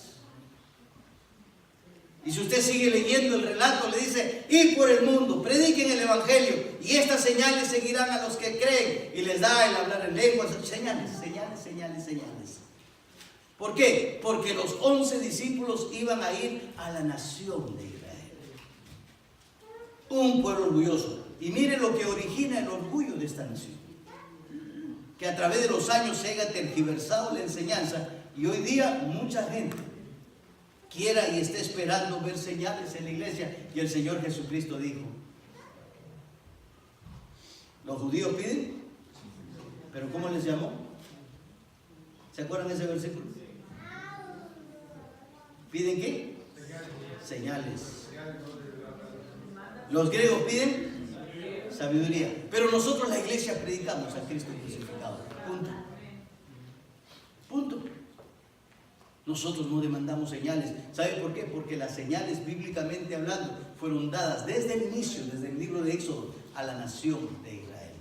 Y si usted sigue leyendo el relato, le dice, id por el mundo, prediquen el evangelio, y estas señales seguirán a los que creen. Y les da el hablar en lenguas, señales. ¿Por qué? Porque los 11 discípulos iban a ir a la nación de Israel. Un pueblo orgulloso. Y mire lo que origina el orgullo de esta nación. Que a través de los años se haya tergiversado la enseñanza, y hoy día mucha gente quiera y esté esperando ver señales en la iglesia. Y el Señor Jesucristo dijo, los judíos piden, pero ¿cómo les llamó? ¿Se acuerdan de ese versículo? ¿Piden qué? Señales. Los griegos piden sabiduría. Pero nosotros, la iglesia, predicamos a Cristo crucificado. Punto. Punto. Nosotros no demandamos señales. ¿Sabe por qué? Porque las señales, bíblicamente hablando, fueron dadas desde el inicio, desde el libro de Éxodo, a la nación de Israel.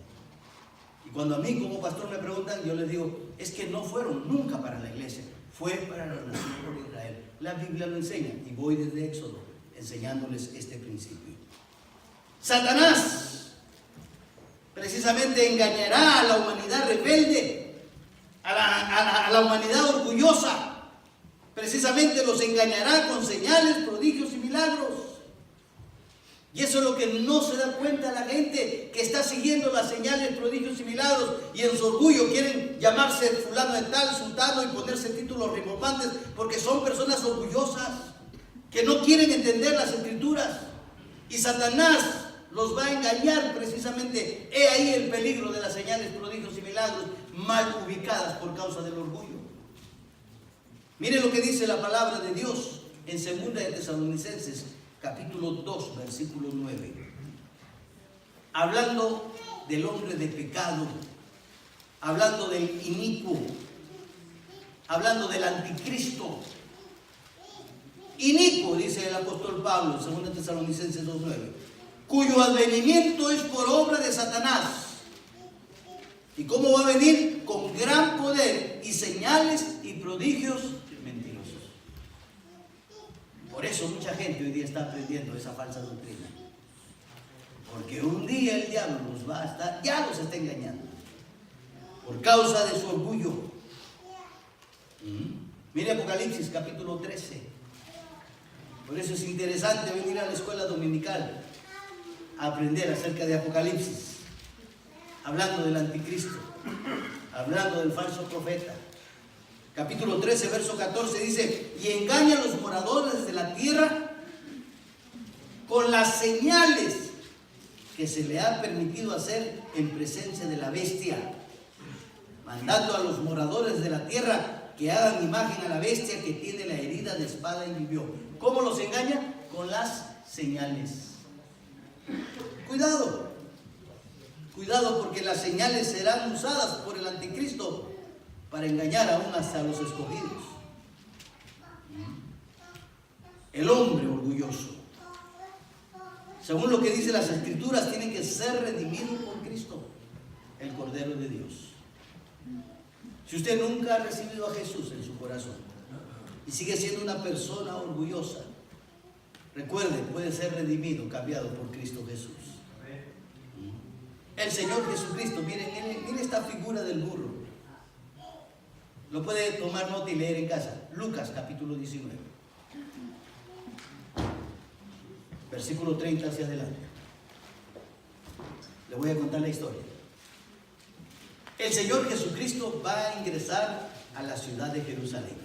Y cuando a mí como pastor me preguntan, yo les digo, es que no fueron nunca para la iglesia, fue para la nación de Israel. La Biblia lo enseña y voy desde Éxodo enseñándoles este principio. Satanás precisamente engañará a la humanidad rebelde, a la humanidad orgullosa. Precisamente los engañará con señales, prodigios y milagros. Y eso es lo que no se da cuenta la gente que está siguiendo las señales, prodigios y milagros, y en su orgullo quieren llamarse fulano de tal, sultano, y ponerse títulos rimbombantes, porque son personas orgullosas que no quieren entender las escrituras. Y Satanás los va a engañar precisamente. He ahí el peligro de las señales, prodigios y milagros mal ubicadas por causa del orgullo. Mire lo que dice la palabra de Dios en 2 de Tesalonicenses, capítulo 2, versículo 9. Hablando del hombre de pecado, hablando del inicuo, hablando del anticristo. Inicuo, dice el apóstol Pablo en 2 Tesalonicenses 2, 9, cuyo advenimiento es por obra de Satanás. ¿Y cómo va a venir? Con gran poder y señales y prodigios mentirosos. Por eso mucha gente hoy día está aprendiendo esa falsa doctrina. Porque un día el diablo nos va a estar, ya los está engañando, por causa de su orgullo. Mire Apocalipsis capítulo 13. Por eso es interesante venir a la escuela dominical a aprender acerca de Apocalipsis. Hablando del anticristo, hablando del falso profeta. Capítulo 13, verso 14 dice, y engaña a los moradores de la tierra con las señales que se le ha permitido hacer en presencia de la bestia, mandando a los moradores de la tierra que hagan imagen a la bestia que tiene la herida de espada y vivió. ¿Cómo los engaña? Con las señales. Cuidado. Cuidado, porque las señales serán usadas por el anticristo para engañar aún hasta a los escogidos. El hombre orgulloso, según lo que dice las escrituras, tiene que ser redimido por Cristo, el Cordero de Dios. Si usted nunca ha recibido a Jesús en su corazón y sigue siendo una persona orgullosa, recuerde, puede ser redimido, cambiado por Cristo Jesús. El Señor Jesucristo, miren esta figura del burro. Lo puede tomar nota y leer en casa. Lucas capítulo 19. Versículo 30 hacia adelante. Le voy a contar la historia. El Señor Jesucristo va a ingresar a la ciudad de Jerusalén.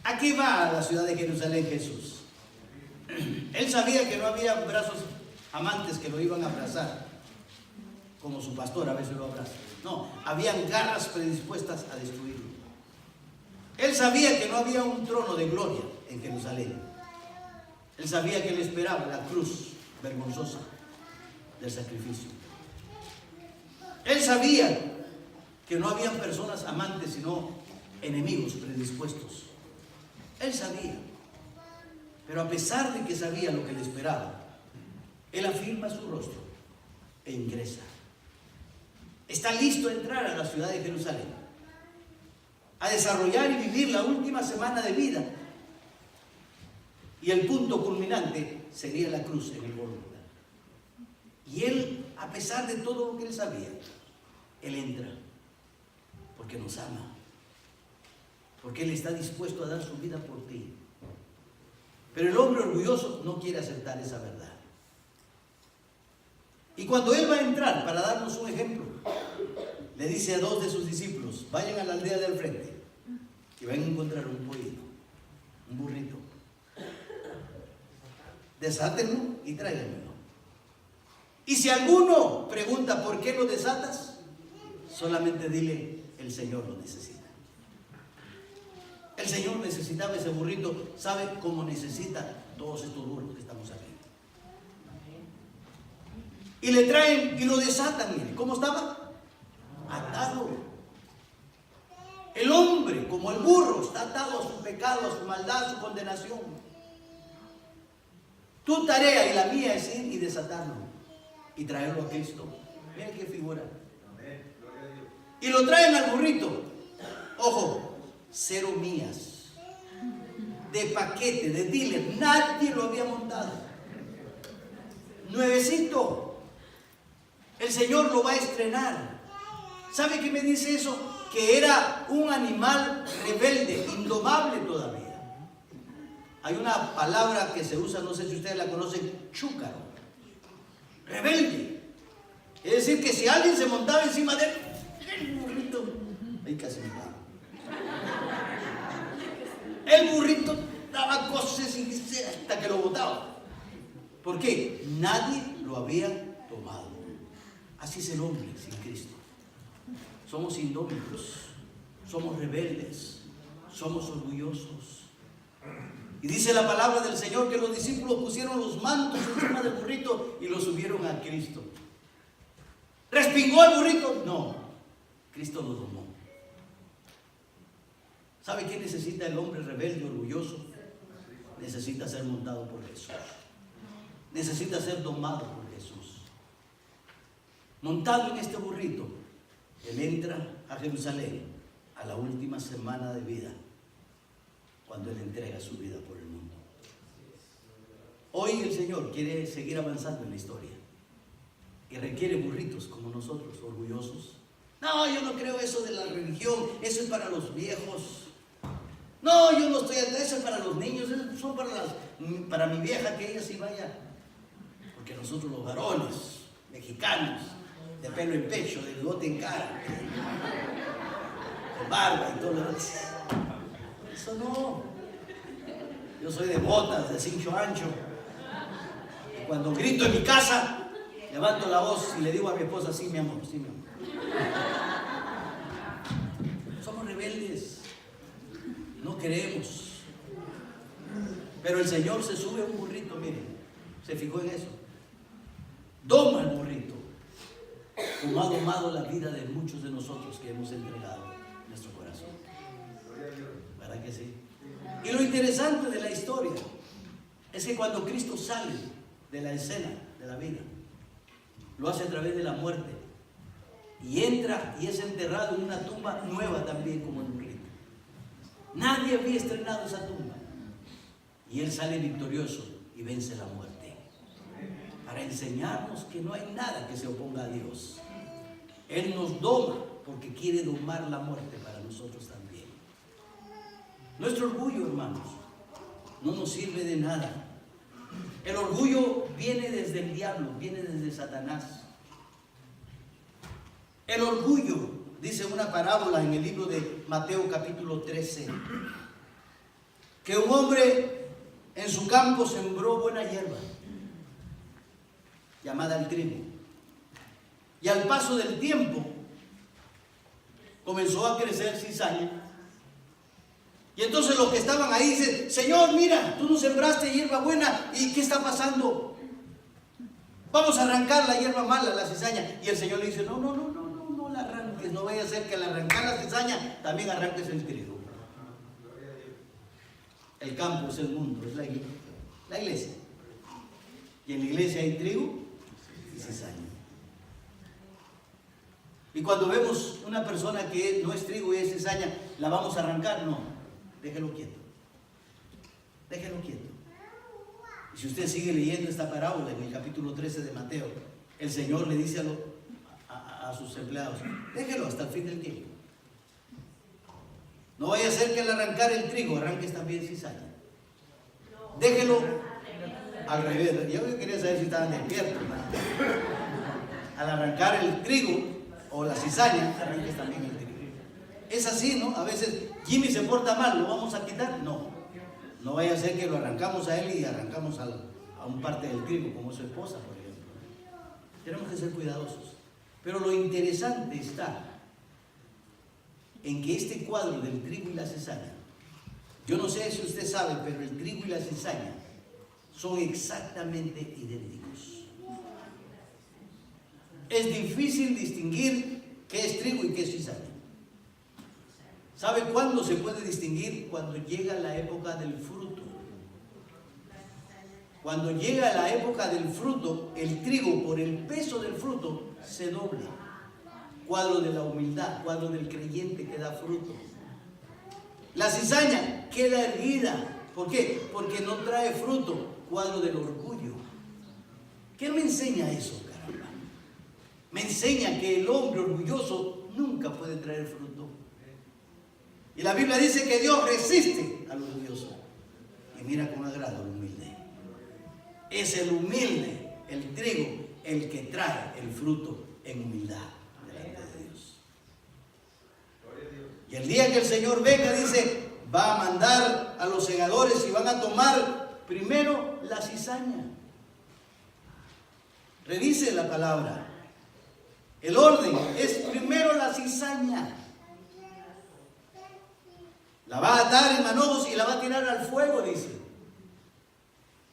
¿A qué va a la ciudad de Jerusalén Jesús? Él sabía que no había brazos amantes que lo iban a abrazar, como su pastor a veces lo abraza. No, habían garras predispuestas a destruirlo. Él sabía que no había un trono de gloria en Jerusalén. Él sabía que le esperaba la cruz vergonzosa del sacrificio. Él sabía que no habían personas amantes, sino enemigos predispuestos. Él sabía. Pero a pesar de que sabía lo que le esperaba, él afirma su rostro e ingresa. Está listo a entrar a la ciudad de Jerusalén, a desarrollar y vivir la última semana de vida. Y el punto culminante sería la cruz en el Gólgota. Y él, a pesar de todo lo que él sabía, él entra porque nos ama, porque él está dispuesto a dar su vida por ti. Pero el hombre orgulloso no quiere aceptar esa verdad. Y cuando él va a entrar, para darnos un ejemplo, le dice a 2 de sus discípulos, vayan a la aldea del frente y van a encontrar un pollito, un burrito. Desátenlo y tráiganmelo. Y si alguno pregunta por qué lo desatas, solamente dile, el Señor lo necesita. El Señor necesitaba ese burrito, ¿sabe cómo necesita todos estos burros que estamos aquí? Y le traen y lo desatan. Mire, ¿cómo estaba? Atado. El hombre, como el burro, está atado a su pecado, a su maldad, a su condenación. Tu tarea y la mía es ir y desatarlo y traerlo a Cristo. Miren qué figura. Y lo traen al burrito. Ojo, 0 millas. De paquete, de dealer. Nadie lo había montado. Nuevecito. El Señor lo va a estrenar. ¿Sabe qué me dice eso? Que era un animal rebelde, indomable todavía. Hay una palabra que se usa, no sé si ustedes la conocen, chúcaro. Rebelde. Es decir, que si alguien se montaba encima de él, el burrito, ahí casi me cago. El burrito daba cosas hasta que lo botaba. ¿Por qué? Nadie lo había tomado. Así es el hombre sin Cristo. Somos indómitos, somos rebeldes, somos orgullosos. Y dice la palabra del Señor que los discípulos pusieron los mantos encima del burrito y lo subieron a Cristo. ¿Respingó al burrito? No, Cristo lo domó. ¿Sabe qué necesita el hombre rebelde, orgulloso? Necesita ser montado por Jesús. Necesita ser domado por Jesús. Montado en este burrito, él entra a Jerusalén a la última semana de vida, cuando él entrega su vida por el mundo. Hoy el Señor quiere seguir avanzando en la historia y requiere burritos como nosotros, orgullosos. No, yo no creo eso de la religión, eso es para los viejos. No, yo no estoy, eso es para los niños, eso son para mi vieja, que ella sí vaya. Porque nosotros los varones mexicanos, de pelo en pecho, de bigote en cara, de barba y todo lo demás. Eso no. Yo soy de botas, de cincho ancho. Cuando grito en mi casa, levanto la voz y le digo a mi esposa, sí, mi amor, sí, mi amor. Somos rebeldes. No queremos. Pero el Señor se sube a un burrito, miren. Se fijó en eso. Doma el burrito. Como ha domado la vida de muchos de nosotros que hemos entregado nuestro corazón. ¿Verdad que sí? Y lo interesante de la historia es que cuando Cristo sale de la escena de la vida, lo hace a través de la muerte y entra y es enterrado en una tumba nueva también como el burrito. Nadie había estrenado esa tumba y él sale victorioso y vence la muerte para enseñarnos que no hay nada que se oponga a Dios. Él nos doma porque quiere domar la muerte para nosotros también. Nuestro orgullo, hermanos, no nos sirve de nada. El orgullo viene desde el diablo, viene desde Satanás. El orgullo, dice una parábola en el libro de Mateo capítulo 13, que un hombre en su campo sembró buena hierba, llamada el trigo. Y al paso del tiempo comenzó a crecer cizaña. Y entonces los que estaban ahí dicen, Señor, mira, tú nos sembraste hierba buena, ¿y qué está pasando? Vamos a arrancar la hierba mala, la cizaña. Y el Señor le dice, no la arranques, no vaya a ser que al arrancar la cizaña también arranques el trigo. El campo es el mundo, es la iglesia. Y en la iglesia hay trigo y cizaña. Y cuando vemos una persona que no es trigo y es cizaña, ¿la vamos a arrancar? No, déjelo quieto. Déjelo quieto. Y si usted sigue leyendo esta parábola en el capítulo 13 de Mateo, el Señor le dice a sus empleados, déjelo hasta el fin del tiempo. No vaya a ser que al arrancar el trigo arranques también cizaña. Déjelo al revés. Yo quería saber si estaban despiertos. Al arrancar el trigo o la cizaña, arranques también el trigo. Es así, ¿no? A veces Jimmy se porta mal, ¿lo vamos a quitar? No. No vaya a ser que lo arrancamos a él y arrancamos a un parte del trigo, como su esposa, por ejemplo. Tenemos que ser cuidadosos. Pero lo interesante está en que este cuadro del trigo y la cizaña, yo no sé si usted sabe, pero el trigo y la cizaña son exactamente idénticos. es difícil distinguir qué es trigo y qué es cizaña. ¿Sabe cuándo se puede distinguir? Cuando llega la época del fruto. Cuando llega la época del fruto, el trigo, por el peso del fruto, se dobla. Cuadro de la humildad, cuadro del creyente que da fruto. La cizaña queda erguida. ¿Por qué? Porque no trae fruto. Cuadro del orgullo. ¿Qué me enseña eso, caramba? Me enseña que el hombre orgulloso nunca puede traer fruto. Y la Biblia dice que Dios resiste al orgulloso y mira con agrado al humilde. Es el humilde, el trigo, el que trae el fruto en humildad delante de Dios. Y el día que el Señor venga, dice, va a mandar a los segadores y van a tomar primero la cizaña. Revise la palabra. El orden es primero la cizaña. La va a atar en manojos y la va a tirar al fuego, dice.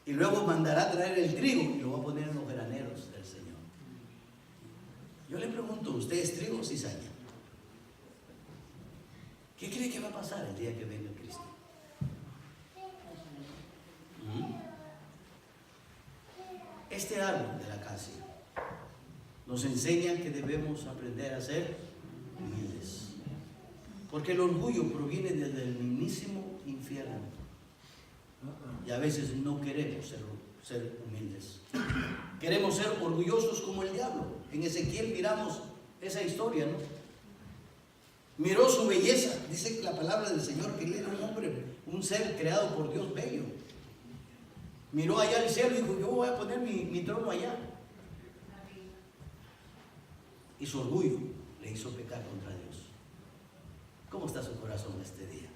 Y luego mandará a traer el trigo y lo va a poner en los graneros del Señor. Yo le pregunto, ¿usted es trigo o cizaña? ¿Qué cree que va a pasar el día que venga Cristo? Este árbol de la acacia nos enseña que debemos aprender a ser humildes. Porque el orgullo proviene desde el mismísimo infierno. Y a veces no queremos ser humildes. Queremos ser orgullosos como el diablo. En Ezequiel miramos esa historia, ¿no? Miró su belleza. Dice la palabra del Señor que él era un hombre, un ser creado por Dios bello. Miró allá al cielo y dijo, yo voy a poner mi trono allá. Y su orgullo le hizo pecar contra Dios. ¿Cómo está su corazón este día?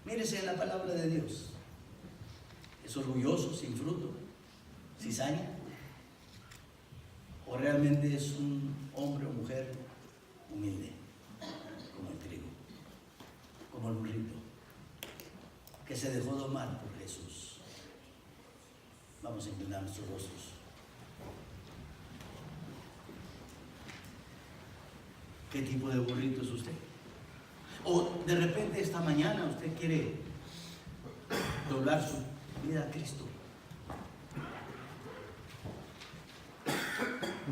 Mírese en la palabra de Dios. ¿Es orgulloso, sin fruto, cizaña? ¿O realmente es un hombre o mujer humilde, como el trigo, como el burrito, que se dejó domar por Jesús? Vamos a inclinar nuestros rostros. ¿Qué tipo de burrito es usted? O de repente esta mañana usted quiere doblar su vida a Cristo.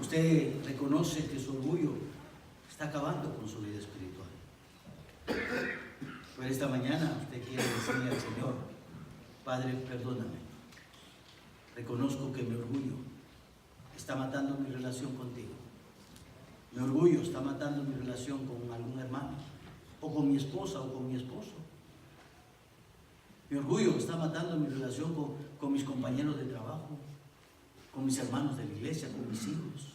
Usted reconoce que su orgullo está acabando con su vida espiritual. Pero esta mañana usted quiere decirle al Señor, Padre, perdóname. Reconozco que mi orgullo está matando mi relación contigo. Mi orgullo está matando mi relación con algún hermano, o con mi esposa, o con mi esposo. Mi orgullo está matando mi relación con mis compañeros de trabajo, con mis hermanos de la iglesia, con mis hijos.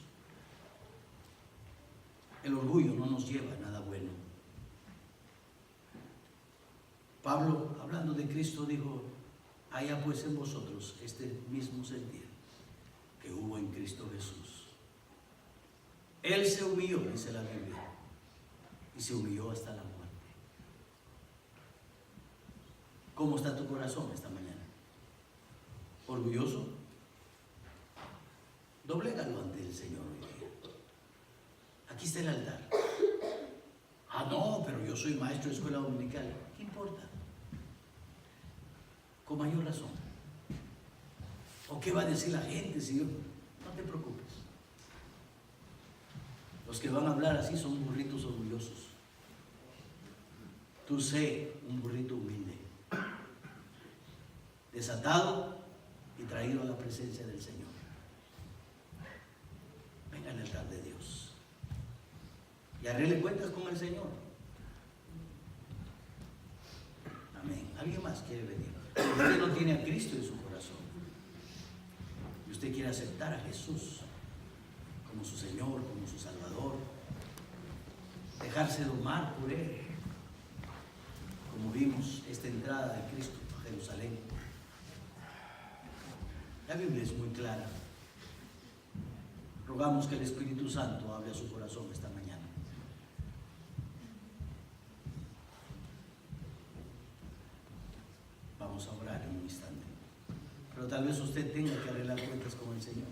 El orgullo no nos lleva a nada bueno. Pablo, hablando de Cristo, dijo, haya pues en vosotros este mismo sentir que hubo en Cristo Jesús. Él se humilló, dice la Biblia, y se humilló hasta la muerte. ¿Cómo está tu corazón esta mañana? ¿Orgulloso? Doblégalo ante el Señor hoy día. Aquí está el altar. Ah, no, pero yo soy maestro de escuela dominical. ¿Qué importa? Con mayor razón. ¿O qué va a decir la gente, Señor? No te preocupes. Los que van a hablar así son burritos orgullosos. Tú sé un burrito humilde, desatado y traído a la presencia del Señor. Venga al altar de Dios y arregle cuentas con el Señor. Amén. ¿Alguien más quiere venir? Usted no tiene a Cristo en su corazón y usted quiere aceptar a Jesús como su Señor, como su Salvador, dejarse domar por Él, como vimos esta entrada de Cristo a Jerusalén. La Biblia es muy clara. Rogamos que el Espíritu Santo hable a su corazón esta mañana. Vamos a orar en un instante, pero tal vez usted tenga que arreglar cuentas con el Señor.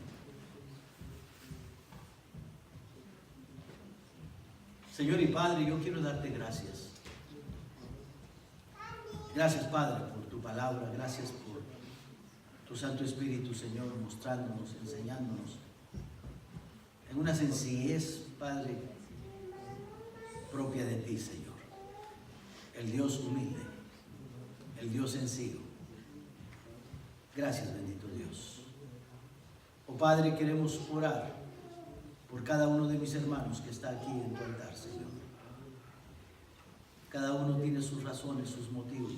Señor y Padre, yo quiero darte gracias. Gracias, Padre, por tu palabra. Gracias por tu Santo Espíritu, Señor, mostrándonos, enseñándonos en una sencillez, Padre, propia de ti, Señor. El Dios humilde, el Dios sencillo. Gracias, bendito Dios. Oh Padre, queremos orar por cada uno de mis hermanos que está aquí en tu altar, Señor. Cada uno tiene sus razones, sus motivos,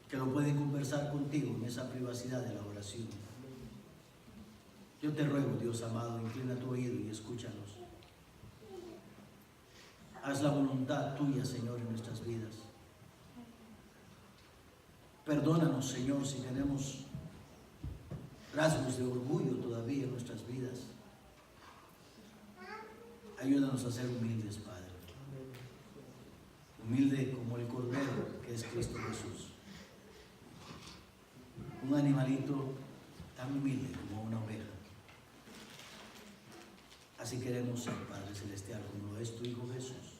que lo pueden conversar contigo en esa privacidad de la oración. Yo te ruego, Dios amado, inclina tu oído y escúchanos. Haz la voluntad tuya, Señor, en nuestras vidas. Perdónanos, Señor, si tenemos rasgos de orgullo todavía en nuestras vidas. Ayúdanos a ser humildes, Padre. Humilde como el Cordero que es Cristo Jesús. Un animalito tan humilde como una oveja. Así queremos ser, Padre Celestial, como lo es tu Hijo Jesús.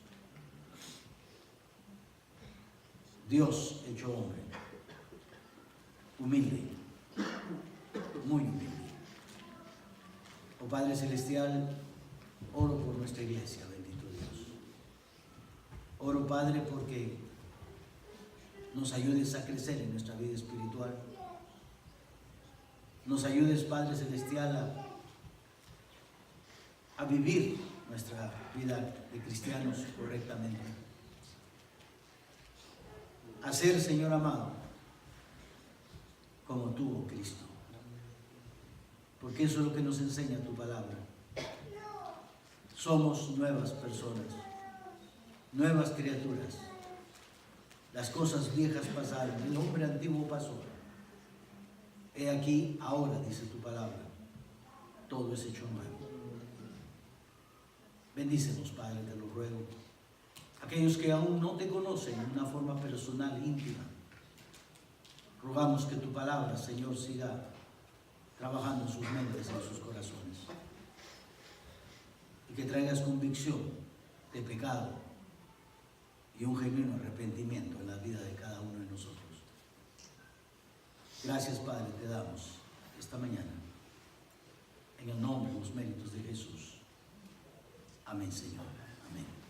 Dios hecho hombre. Humilde. Muy humilde. Oh Padre Celestial, oro por nuestra iglesia, bendito Dios. Oro, Padre, porque nos ayudes a crecer en nuestra vida espiritual. Nos ayudes, Padre Celestial, a vivir nuestra vida de cristianos correctamente. A ser, Señor amado, como tú, oh Cristo. Porque eso es lo que nos enseña tu palabra. Somos nuevas personas, nuevas criaturas. Las cosas viejas pasaron, el hombre antiguo pasó. He aquí, ahora, dice tu palabra, todo es hecho nuevo. Bendícenos, Padre, te lo ruego. Aquellos que aún no te conocen de una forma personal, íntima, rogamos que tu palabra, Señor, siga trabajando en sus mentes y en sus corazones. Y que traigas convicción de pecado y un genuino arrepentimiento en la vida de cada uno de nosotros. Gracias, Padre, te damos esta mañana. En el nombre y los méritos de Jesús. Amén, Señor. Amén.